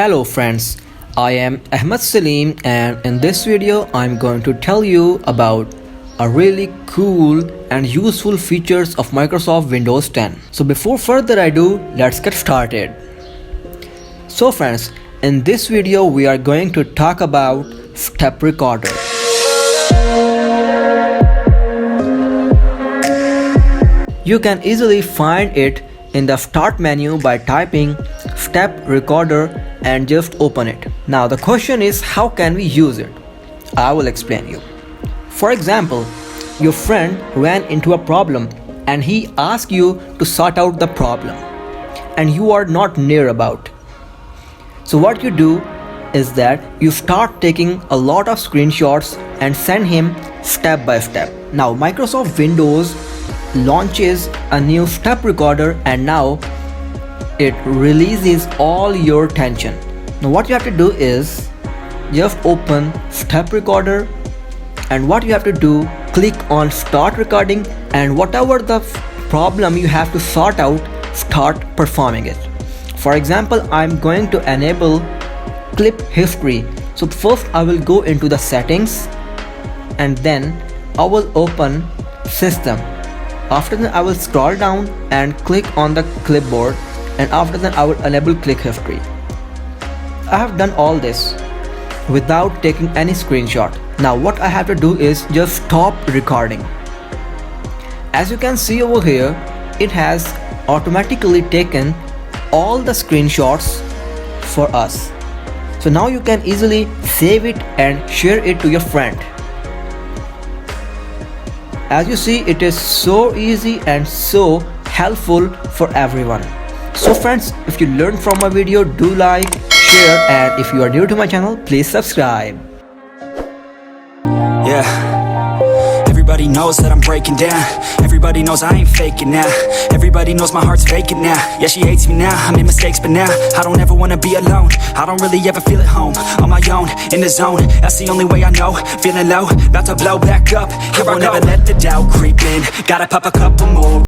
Hello friends, I am Ahmed Salim and in this video I'm going to tell you about a really cool and useful features of Microsoft Windows 10. So before further ado, let's get started. So friends, in this video we are going to talk about step recorder. You can easily find it in the start menu by typing step recorder and just open it. Now the question is, how can we use it? I will explain you. For example, your friend ran into a problem and he asked you to sort out the problem and you are not near about. So what you do is that you start taking a lot of screenshots and send him step by step. Now Microsoft Windows launches a new step recorder and now it releases all your tension. Now what you have to do is just open step recorder, and what you have to do, click on start recording, and whatever the problem you have to sort out, start performing it. For example, I'm going to enable clip history. So first I will go into the settings and then I will open system. After that I will scroll down and click on the clipboard, and after that I will enable click history. I have done all this without taking any screenshot. Now what I have to do is just stop recording. As you can see over here, it has automatically taken all the screenshots for us. So now you can easily save it and share it to your friend. As you see, it is so easy and so helpful for everyone. So friends, if you learned from my video, do like, share, and if you are new to my channel, please subscribe. Yeah, everybody knows that I'm breaking down. Everybody knows I ain't faking now. Everybody knows my heart's faking now. Yeah, she hates me now, I made mistakes, but now I don't ever wanna be alone. I don't really ever feel at home. On my own, in the zone, that's the only way I know. Feeling low, about to blow back up. Here I won't ever let the doubt creep in. Gotta pop a couple more.